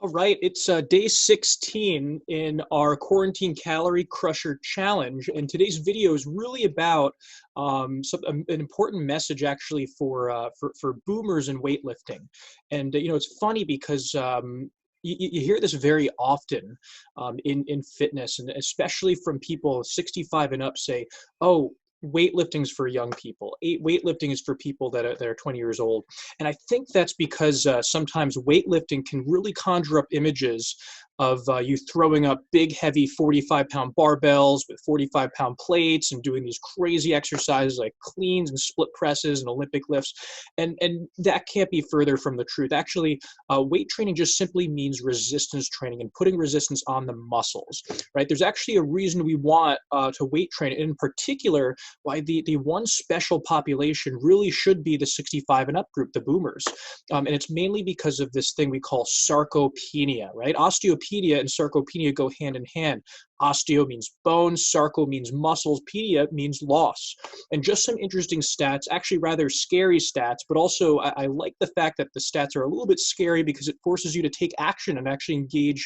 All right, it's day 16 in our quarantine calorie crusher challenge, and today's video is really about an important message actually for boomers in weightlifting. And you know, it's funny because you hear this very often in fitness, and especially from people 65 and up say, "Oh, weightlifting is for young people. Weightlifting is for people that are 20 years old." And I think that's because sometimes weightlifting can really conjure up images of you throwing up big, heavy 45-pound barbells with 45-pound plates and doing these crazy exercises like cleans and split presses and Olympic lifts. And that can't be further from the truth. Actually, weight training just simply means resistance training and putting resistance on the muscles, right? There's actually a reason we want to weight train. In particular, why the one special population really should be the 65 and up group, the boomers. And it's mainly because of this thing we call sarcopenia, right? Osteopenia and sarcopenia go hand in hand. Osteo means bones, sarco means muscles, penia means loss. And just some interesting stats, actually rather scary stats, but also I like the fact that the stats are a little bit scary because it forces you to take action and actually engage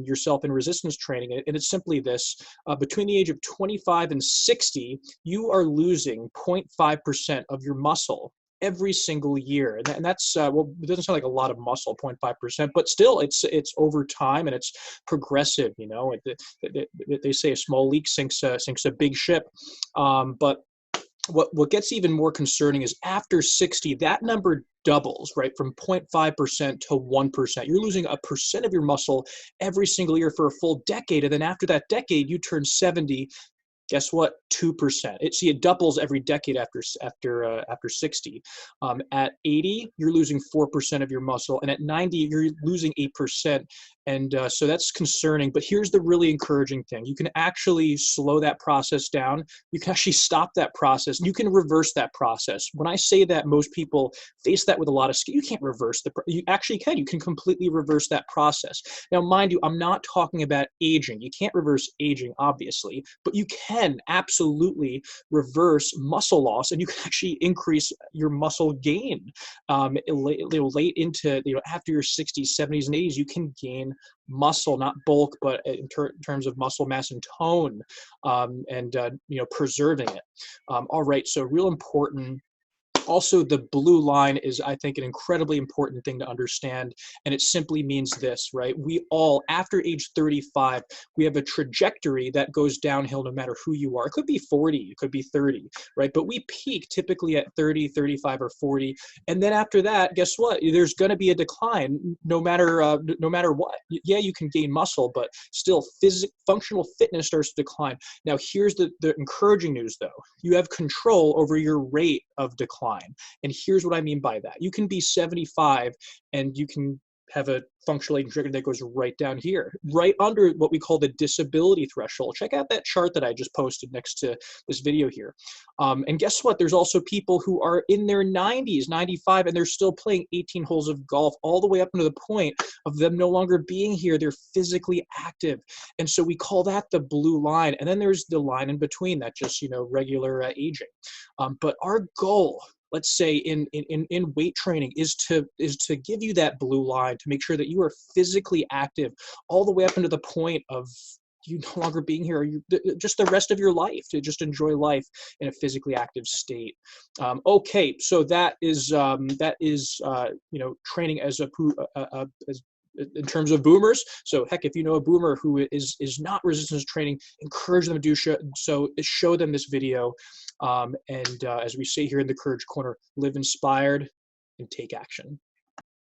yourself in resistance training. And it's simply this: between the age of 25 and 60, you are losing 0.5% of your muscle every single year. And that's, well, it doesn't sound like a lot of muscle, 0.5%, but still it's over time and it's progressive, you know. They say a small leak sinks a big ship. But what gets even more concerning is after 60, that number doubles, right? From 0.5% to 1%. You're losing 1% of your muscle every single year for a full decade. And then after that decade, you turn 70. Guess what? 2%. It doubles every decade after 60. At 80, you're losing 4% of your muscle, and at 90, you're losing 8%. And so that's concerning. But here's the really encouraging thing: you can actually slow that process down. You can actually stop that process. You can reverse that process. When I say that, most people face that with a lot of skill. You can't reverse you actually can. You can completely reverse that process. Now, mind you, I'm not talking about aging. You can't reverse aging, obviously, but you can absolutely reverse muscle loss, and you can actually increase your muscle gain. Late into, after your 60s, 70s, and 80s, you can gain muscle, not bulk, but in terms of muscle mass and tone, and preserving it. All right, so real important. Also, the blue line is, I think, an incredibly important thing to understand, and it simply means this, right? We all, after age 35, we have a trajectory that goes downhill no matter who you are. It could be 40, it could be 30, right? But we peak typically at 30, 35, or 40, and then after that, guess what? There's going to be a decline no matter what. Yeah, you can gain muscle, but still, functional fitness starts to decline. Now, here's the encouraging news, though. You have control over your rate of decline. And here's what I mean by that. You can be 75 and you can have a functional aging trigger that goes right down here, right under what we call the disability threshold. Check out that chart that I just posted next to this video here. And guess what? There's also people who are in their 90s, 95, and they're still playing 18 holes of golf all the way up to the point of them no longer being here. They're physically active. And so we call that the blue line. And then there's the line in between that just, regular aging. But our goal, let's say in weight training, is to give you that blue line, to make sure that you are physically active all the way up into the point of you no longer being here, or just the rest of your life, to just enjoy life in a physically active state. Okay, so that is training as in terms of boomers. So heck, if you know a boomer who is not resistance training, encourage them to do so. Show them this video. And as we say here in the Courage Corner, live inspired and take action.